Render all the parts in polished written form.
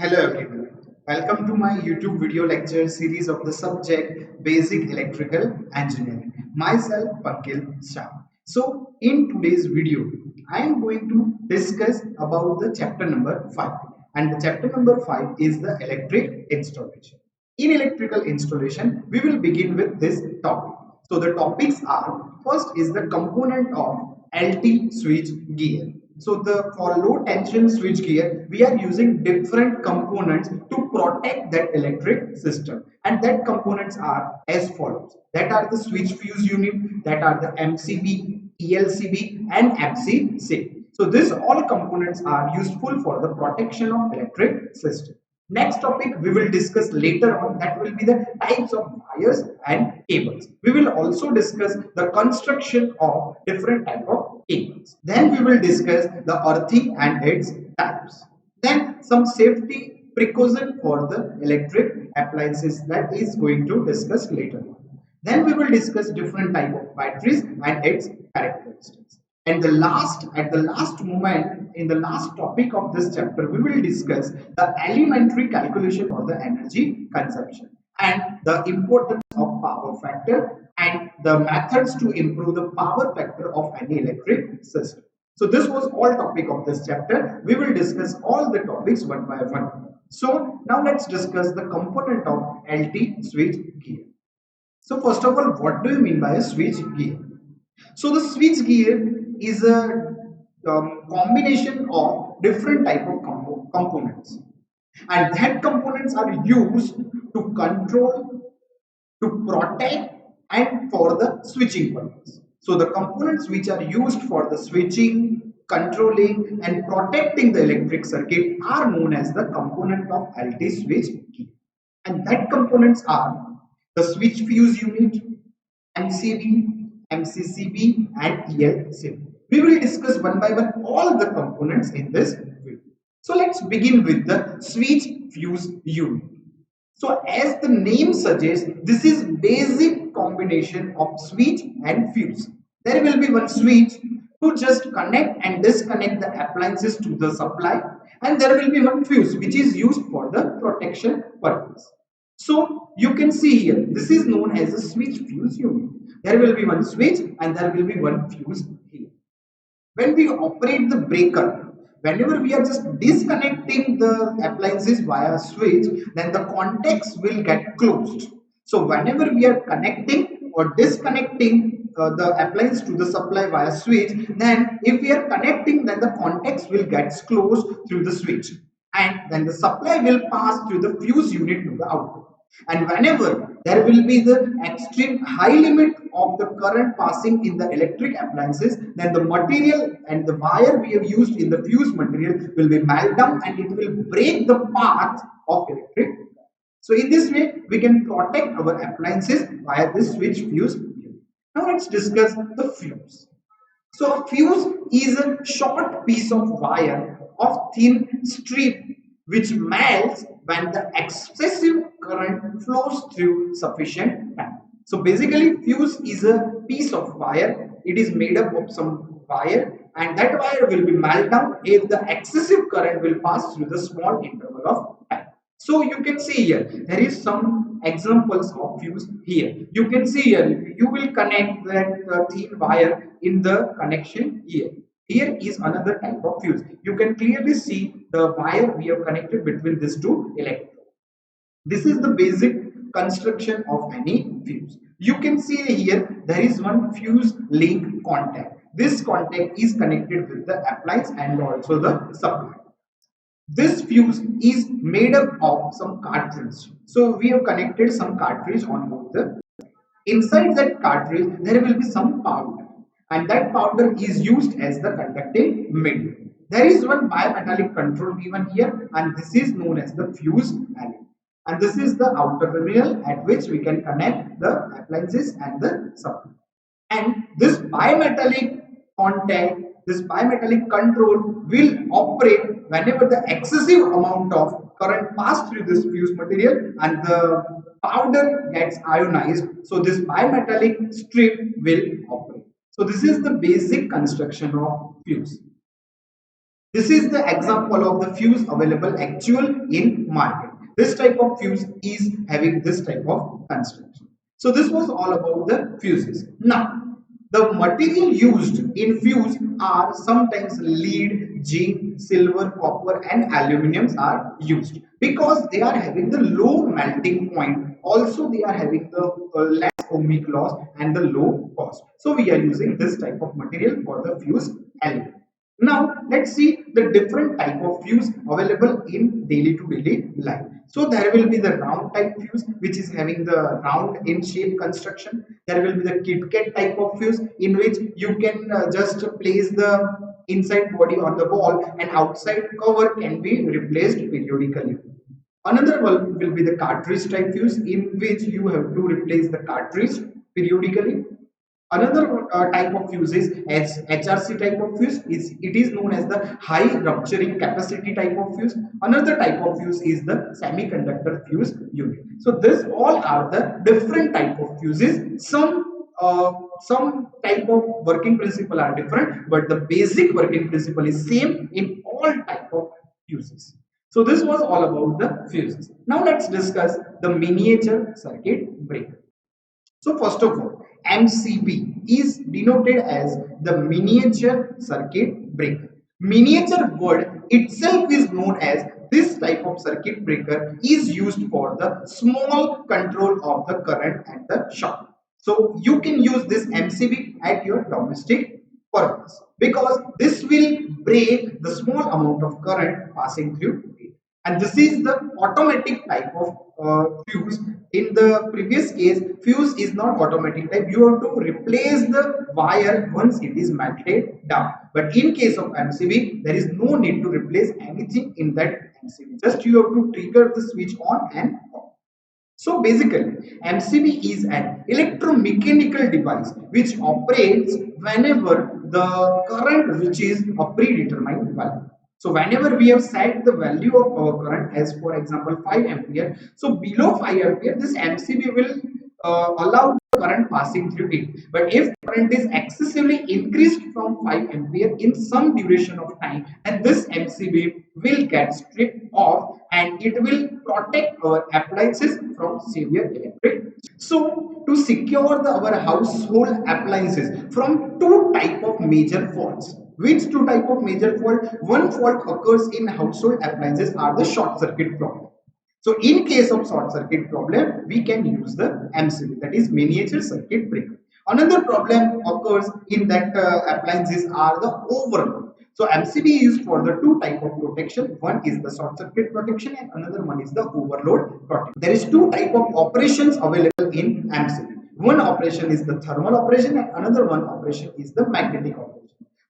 Hello everyone. Welcome to my YouTube video lecture series of the subject Basic Electrical Engineering. Myself Pankil Shah. So in today's video, I am going to discuss about the chapter number 5, and the chapter number 5 is the electric installation. In electrical installation, we will begin with this topic. So the topics are: first is the component of LT switch gear. So the for low tension switch gear, we are using different components to protect that electric system, and that components are as follows: that are the switch fuse unit, that are the MCB, ELCB, and MCCB. So these all components are useful for the protection of electric system. Next topic we will discuss later on, that will be the types of wires and cables. We will also discuss the construction of different type of cables. Then we will discuss the earthing and its types. Then some safety precaution for the electric appliances, that is going to discuss later on. Then we will discuss different type of batteries and its characteristics. And at the last moment, in the last topic of this chapter, we will discuss the elementary calculation for the energy consumption and the importance of power factor and the methods to improve the power factor of any electric system. So this was all topic of this chapter. We will discuss all the topics one by one. So now let's discuss the component of LT switch gear. So first of all, what do you mean by a switch gear? So the switch gear is a combination of different type of components, and that components are used to control, to protect, and for the switching purpose. So the components which are used for the switching, controlling, and protecting the electric circuit are known as the component of LT switch gear, and that components are the switch fuse unit, MCB, MCCB, and Elsil. We will discuss one by one all the components in this video. So let's begin with the switch fuse unit. So as the name suggests, this is basic combination of switch and fuse. There will be one switch to just connect and disconnect the appliances to the supply, and there will be one fuse which is used for the protection purpose. So you can see here, this is known as a switch fuse unit. There will be one switch and there will be one fuse here. When we operate the breaker, whenever we are just disconnecting the appliances via switch, then the contacts will get closed. So whenever we are connecting or disconnecting the appliance to the supply via switch, then if we are connecting, then the contacts will get closed through the switch, and then the supply will pass through the fuse unit to the output. And whenever there will be the extreme high limit of the current passing in the electric appliances, then the material and the wire we have used in the fuse material will be melt down and it will break the path of electric. So in this way, we can protect our appliances via this switch fuse unit. Now let's discuss the fuse. So a fuse is a short piece of wire of thin strip which melts when the excessive current flows through sufficient time. So basically, fuse is a piece of wire. It is made up of some wire, and that wire will be melted down if the excessive current will pass through the small interval of time. So you can see here, there is some examples of fuse here. You can see here, you will connect that thin wire in the connection here. Here is another type of fuse. You can clearly see the wire we have connected between these two electrodes. This is the basic construction of any fuse. You can see here there is one fuse link contact. This contact is connected with the appliance and also the supply. This fuse is made up of some cartridge. So we have connected some cartridge on both the. Inside that cartridge there will be some powder, and that powder is used as the conducting medium. There is one bimetallic control given here, and this is known as the fuse element. And this is the outer terminal at which we can connect the appliances and the supply. And this bimetallic contact, this bimetallic control will operate whenever the excessive amount of current pass through this fuse material and the powder gets ionized. So this bimetallic strip will operate. So this is the basic construction of fuse. This is the example of the fuse available actual in market. This type of fuse is having this type of construction. So this was all about the fuses. Now, the material used in fuse are sometimes lead, zinc, silver, copper and aluminums are used because they are having the low melting point. Also, they are having the less ohmic loss and the low cost. So we are using this type of material for the fuse element. Now let's see the different type of fuse available in daily to daily life. So there will be the round type fuse which is having the round in shape construction. There will be the Kit Kat type of fuse in which you can just place the inside body on the wall and outside cover can be replaced periodically. Another one will be the cartridge type fuse in which you have to replace the cartridge periodically. Another type of fuse is as HRC type of fuse is it is known as the high rupturing capacity type of fuse. Another type of fuse is the semiconductor fuse unit. So this all are the different type of fuses. Some type of working principle are different, but the basic working principle is same in all type of fuses. So this was all about the fuses. Now let's discuss the miniature circuit breaker. So first of all, MCB is denoted as the miniature circuit breaker. Miniature word itself is known as this type of circuit breaker is used for the small control of the current and the shock. So you can use this MCB at your domestic purpose because this will break the small amount of current passing through it. And this is the automatic type of fuse. In the previous case, fuse is not automatic type. You have to replace the wire once it is melted down. But in case of MCB, there is no need to replace anything in that MCB. Just you have to trigger the switch on and off. So basically, MCB is an electromechanical device which operates whenever the current reaches a predetermined value. So whenever we have set the value of our current as for example 5 ampere, so below 5 ampere this MCB will allow current passing through it. But if current is excessively increased from 5 ampere in some duration of time, then this MCB will get stripped off and it will protect our appliances from severe electric. So to secure our household appliances from two type of major faults. Which two type of major fault? One fault occurs in household appliances are the short circuit problem. So in case of short circuit problem, we can use the MCB, that is miniature circuit breaker. Another problem occurs in that appliances are the overload. So MCB is used for the two type of protection. One is the short circuit protection and another one is the overload protection. There is two type of operations available in MCB. One operation is the thermal operation and another one operation is the magnetic operation.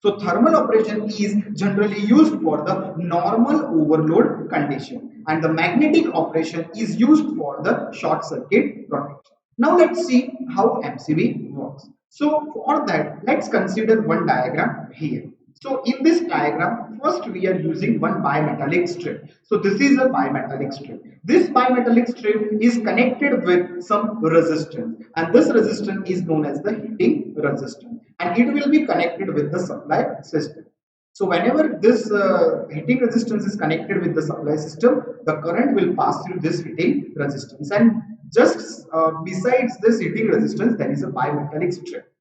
So thermal operation is generally used for the normal overload condition and the magnetic operation is used for the short circuit protection. Now let's see how MCB works. So for that, let's consider one diagram here. So in this diagram, first we are using one bimetallic strip. So this is a bimetallic strip. This bimetallic strip is connected with some resistance and this resistance is known as the heating resistance and it will be connected with the supply system. So whenever this heating resistance is connected with the supply system, the current will pass through this heating resistance and just besides this heating resistance, there is a bimetallic strip.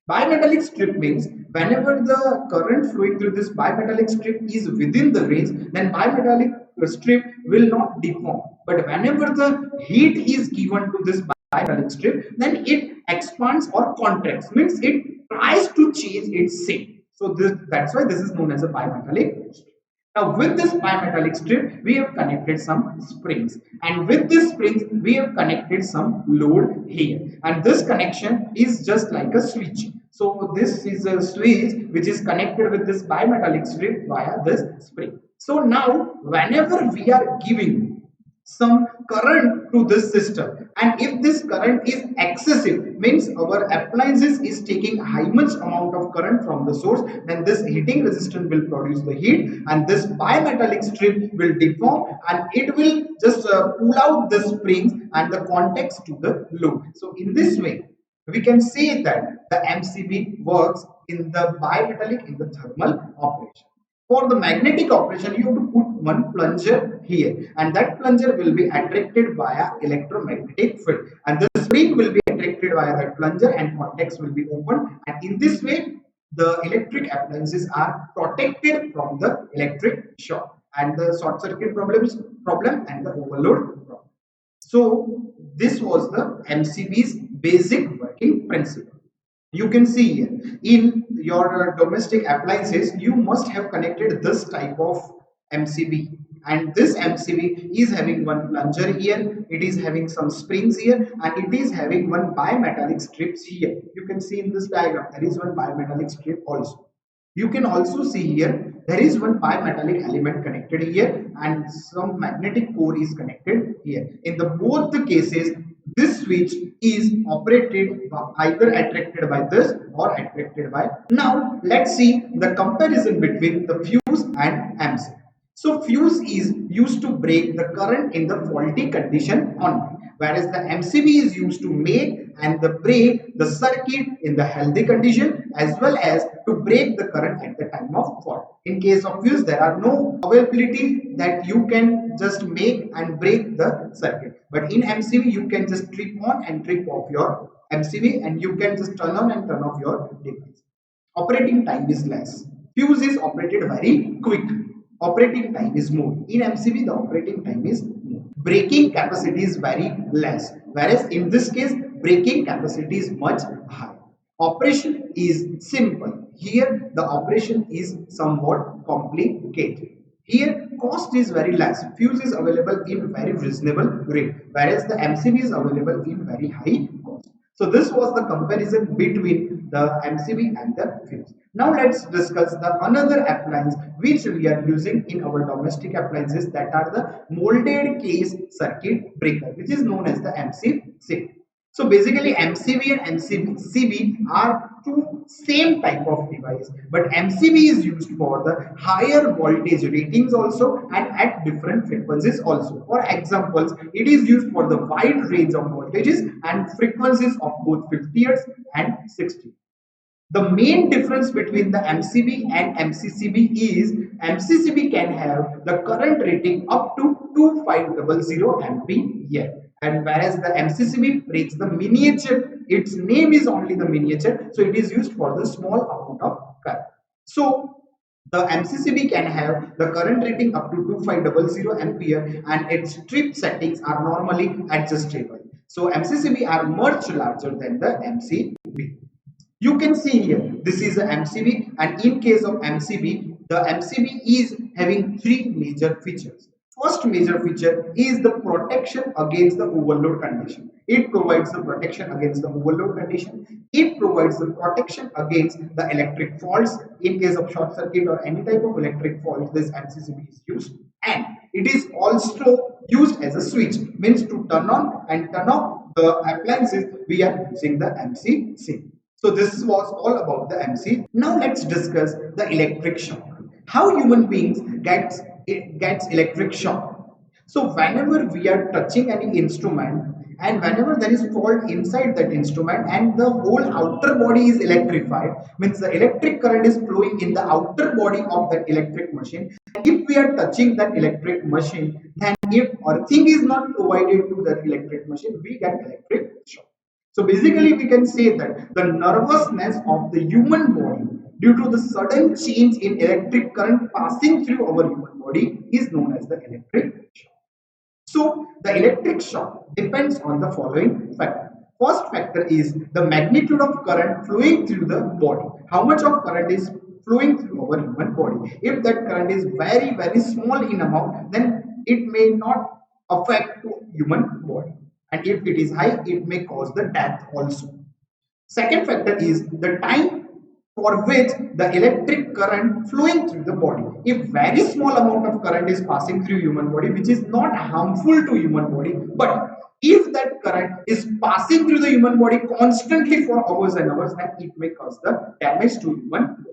Bimetallic strip means whenever the current flowing through this bimetallic strip is within the range, then bimetallic strip will not deform. But whenever the heat is given to this bimetallic strip, then it expands or contracts, means it tries to change its shape. So that's why this is known as a bimetallic strip. Now with this bimetallic strip, we have connected some springs and with this springs, we have connected some load here and this connection is just like a switch. So this is a switch which is connected with this bimetallic strip via this spring. So now whenever we are giving some current to this system and if this current is excessive means our appliances is taking high much amount of current from the source, then this heating resistance will produce the heat and this bimetallic strip will deform and it will just pull out the springs and the contacts to the load. So in this way we can say that the MCB works in the bimetallic in the thermal operation. For the magnetic operation, you have to put one plunger here, and that plunger will be attracted via electromagnetic field, and the spring will be attracted via that plunger, and contacts will be opened, and in this way the electric appliances are protected from the electric shock and the short circuit problem and the overload problem. So this was the MCB's basic working principle. You can see here in your domestic appliances you must have connected this type of MCB, and this MCB is having one plunger here, it is having some springs here, and it is having one bimetallic strips here. You can see in this diagram there is one bimetallic strip also. You can also see here there is one bimetallic element connected here and some magnetic core is connected here. In the both the cases, this switch is operated by either attracted by this or attracted by. Now let's see the comparison between the fuse and MC. So fuse is used to break the current in the faulty condition only, whereas the MCB is used to make and the break the circuit in the healthy condition as well as to break the current at the time of fault. In case of fuse, there are no availability that you can just make and break the circuit, but in MCB you can just trip on and trip off your MCB, and you can just turn on and turn off your device. Operating time is less. Fuse is operated very quick. Operating time is more. In MCB, the operating time is more. Braking capacity is very less, whereas in this case, braking capacity is much higher. Operation is simple. Here, the operation is somewhat complicated. Here, cost is very less. Fuse is available in very reasonable rate, whereas the MCB is available in very high cost. So this was the comparison between the MCB and the fuse. Now let's discuss the another appliance which we are using in our domestic appliances, that are the molded case circuit breaker, which is known as the MCCB. So basically MCB and MCCB are two same type of device, but MCB is used for the higher voltage ratings also and at different frequencies also. For examples, it is used for the wide range of voltages and frequencies of both 50 Hz and 60. The main difference between the MCB and MCCB is MCCB can have the current rating up to 2500 ampere, and whereas the MCCB rates the miniature, its name is only the miniature, so it is used for the small amount of current. So the MCCB can have the current rating up to 2500 ampere and its trip settings are normally adjustable. So MCCB are much larger than the MCB. You can see here this is a MCB, and in case of MCB, the MCB is having three major features. First major feature is the protection against the overload condition. It provides the protection against the overload condition. It provides the protection against the electric faults. In case of short circuit or any type of electric fault, this MCCB is used. And it is also used as a switch, means to turn on and turn off the appliances, we are using the MCCB. So this was all about the MC. Now let's discuss the electric shock. How human beings gets electric shock. So whenever we are touching any instrument and whenever there is fault inside that instrument and the whole outer body is electrified, means the electric current is flowing in the outer body of that electric machine. If we are touching that electric machine, then if earthing is not provided to that electric machine, we get electric shock. So basically we can say that the nervousness of the human body due to the sudden change in electric current passing through our human body is known as the electric shock. So the electric shock depends on the following factor. First factor is the magnitude of current flowing through the body. How much of current is flowing through our human body? If that current is very small in amount, then it may not affect to human body. And if it is high, it may cause the death also. Second factor is the time for which the electric current flowing through the body. If very small amount of current is passing through human body, which is not harmful to human body, but if that current is passing through the human body constantly for hours and hours, then it may cause the damage to human body.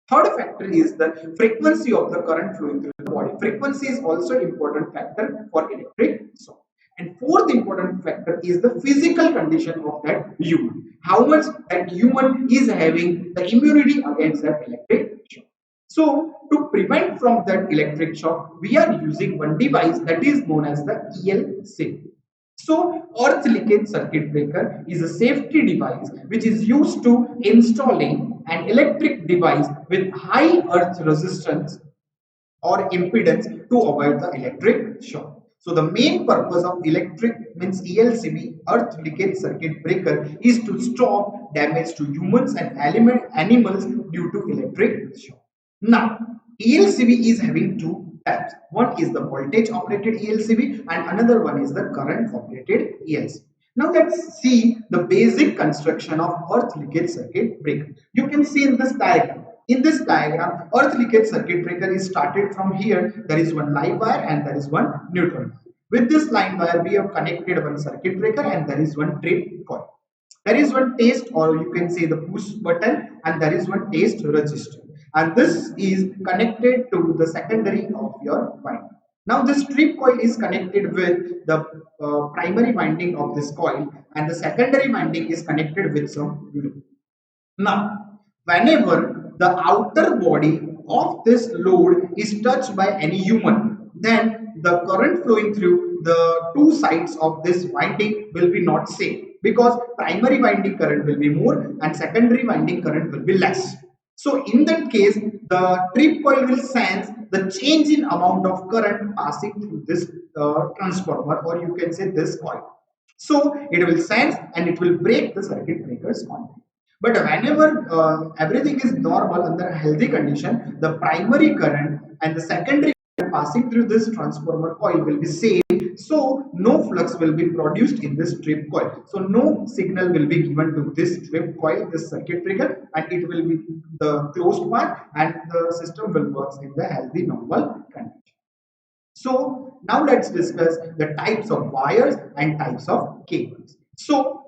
Third factor is the frequency of the current flowing through the body. Frequency is also important factor for electric shock. And fourth important factor is the physical condition of that human. How much that human is having the immunity against that electric shock. So to prevent from that electric shock, we are using one device that is known as the ELC. So earth leakage circuit breaker is a safety device which is used to installing an electric device with high earth resistance or impedance to avoid the electric shock. So the main purpose of electric means ELCB, earth leakage circuit breaker, is to stop damage to humans and animals due to electric shock. Now ELCB is having two types. One is the voltage operated ELCB and another one is the current operated ELCB. Now let's see the basic construction of earth leakage circuit breaker. You can see in this diagram. In this diagram, earth leakage circuit breaker is started from here. There is one live wire and there is one neutral wire. With this line wire, we have connected one circuit breaker and there is one trip coil. There is one test, or you can say the push button, and there is one test resistor. And this is connected to the secondary of your winding. Now this strip coil is connected with the primary winding of this coil and the secondary winding is connected with some glue. Now whenever the outer body of this load is touched by any human, then the current flowing through the two sides of this winding will be not same, because primary winding current will be more and secondary winding current will be less. So in that case, the trip coil will sense the change in amount of current passing through this transformer, or you can say this coil. So it will sense and it will break the circuit breaker's contact. But whenever everything is normal under a healthy condition, the primary current and the secondary current passing through this transformer coil will be same. So no flux will be produced in this strip coil. So no signal will be given to this strip coil, this circuit breaker, and it will be the closed one, and the system will work in the healthy normal condition. So now let's discuss the types of wires and types of cables. So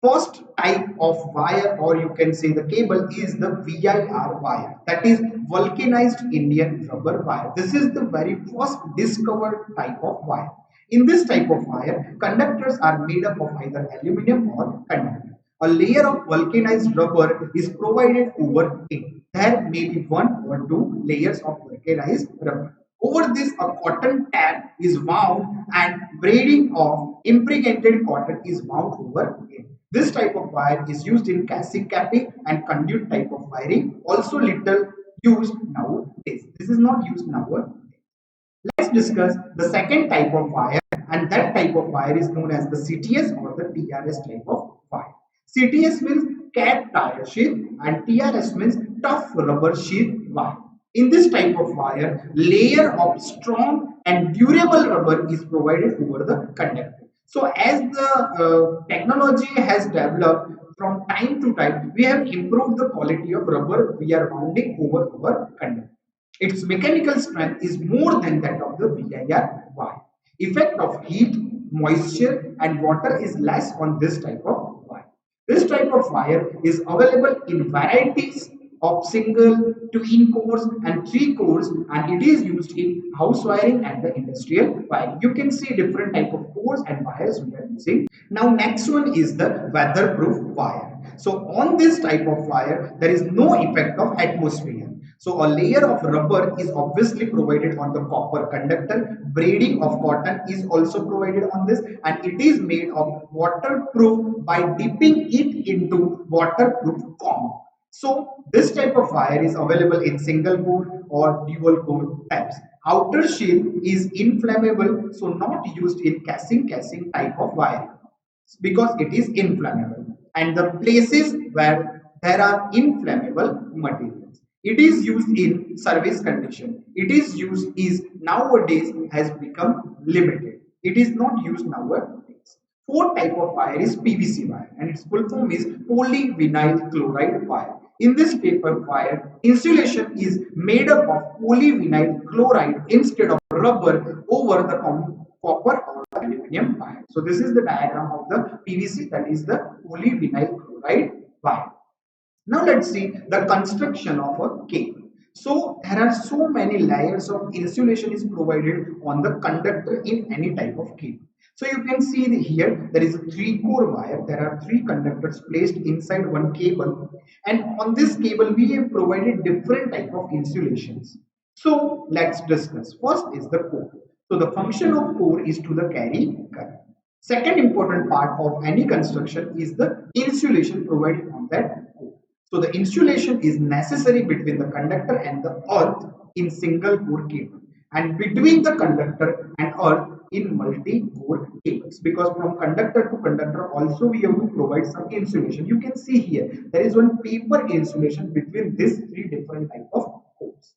first type of wire, or you can say the cable, is the VIR wire, that is vulcanized Indian rubber wire. This is the very first discovered type of wire. In this type of wire, conductors are made up of either aluminum or conductor. A layer of vulcanized rubber is provided over it. There may be one or two layers of vulcanized rubber. Over this, a cotton tab is wound and braiding of impregnated cotton is wound over it. This type of wire is used in casing capping and conduit type of wiring, also little used nowadays. This is not used nowadays. Let's discuss the second type of wire, and that type of wire is known as the CTS or the TRS type of wire. CTS means cat tire sheath and TRS means tough rubber sheath wire. In this type of wire, layer of strong and durable rubber is provided over the conductor. So as the technology has developed from time to time, we have improved the quality of rubber we are wounding over our conductor. Its mechanical strength is more than that of the VIR wire. Effect of heat, moisture and water is less on this type of wire. This type of wire is available in varieties of single, twin cores and three cores, and it is used in house wiring and the industrial wiring. You can see different type of cores and wires we are using. Now next one is the weatherproof wire. So on this type of wire, there is no effect of atmosphere. So a layer of rubber is obviously provided on the copper conductor. Braiding of cotton is also provided on this, and it is made of waterproof by dipping it into waterproof comb. So this type of wire is available in single core or dual core types. Outer sheath is inflammable, so not used in casing type of wiring because it is inflammable. And the places where there are inflammable materials, it is used in service condition. It is used is nowadays has become limited. It is not used nowadays. Fourth type of wire is PVC wire, and its full form is polyvinyl chloride wire. In this type of wire, insulation is made up of polyvinyl chloride instead of rubber over the copper or the aluminum wire. So this is the diagram of the PVC, that is the polyvinyl chloride wire. Now let's see the construction of a cable. So there are so many layers of insulation is provided on the conductor in any type of cable. So you can see here there is a three core wire. There are three conductors placed inside one cable, and on this cable we have provided different type of insulations. So let's discuss. First is the core. So the function of core is to the carry current. Second important part of any construction is the insulation provided on that core. So the insulation is necessary between the conductor and the earth in single core cable, and between the conductor and earth in multi-core cables, because from conductor to conductor also we have to provide some insulation. You can see here there is one paper insulation between these three different type of cores.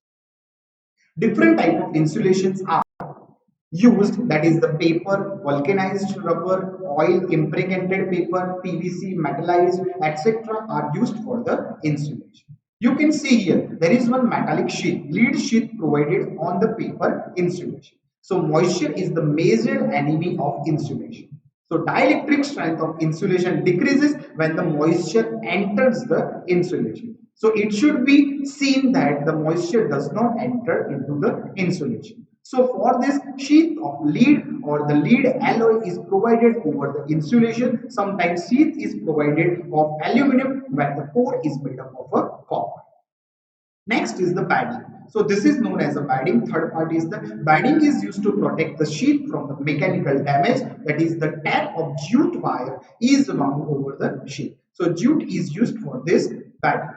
Different type of insulations are used, that is the paper, vulcanized rubber, oil impregnated paper, PVC, metallized, etc. are used for the insulation. You can see here there is one metallic sheath, lead sheath provided on the paper insulation. So moisture is the major enemy of insulation. So dielectric strength of insulation decreases when the moisture enters the insulation. So it should be seen that the moisture does not enter into the insulation. So for this, sheath of lead or the lead alloy is provided over the insulation. Sometimes sheath is provided of aluminum when the core is made up of a copper. Next is the padding. So this is known as a padding. Third part is the padding is used to protect the sheath from the mechanical damage. That is, the tap of jute wire is wound over the sheath. So jute is used for this padding.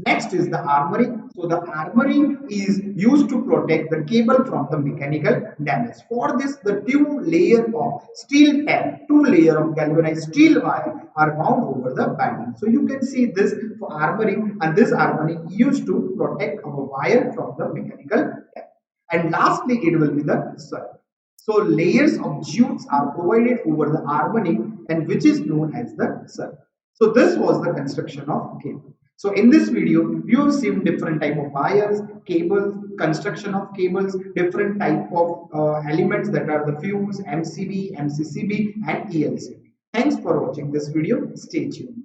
Next is the armoring. So the armoring is used to protect the cable from the mechanical damage. For this, the two layer of steel tap, two layer of galvanized steel wire are wound over the banding. So you can see this for armoring, and this armoring used to protect our wire from the mechanical damage. And lastly, it will be the surf. So layers of jutes are provided over the armoring, and which is known as the surf. So this was the construction of cable. So in this video, you have seen different type of wires, cables, construction of cables, different type of elements, that are the fuse, MCB, MCCB and Elsil. Thanks for watching this video. Stay tuned.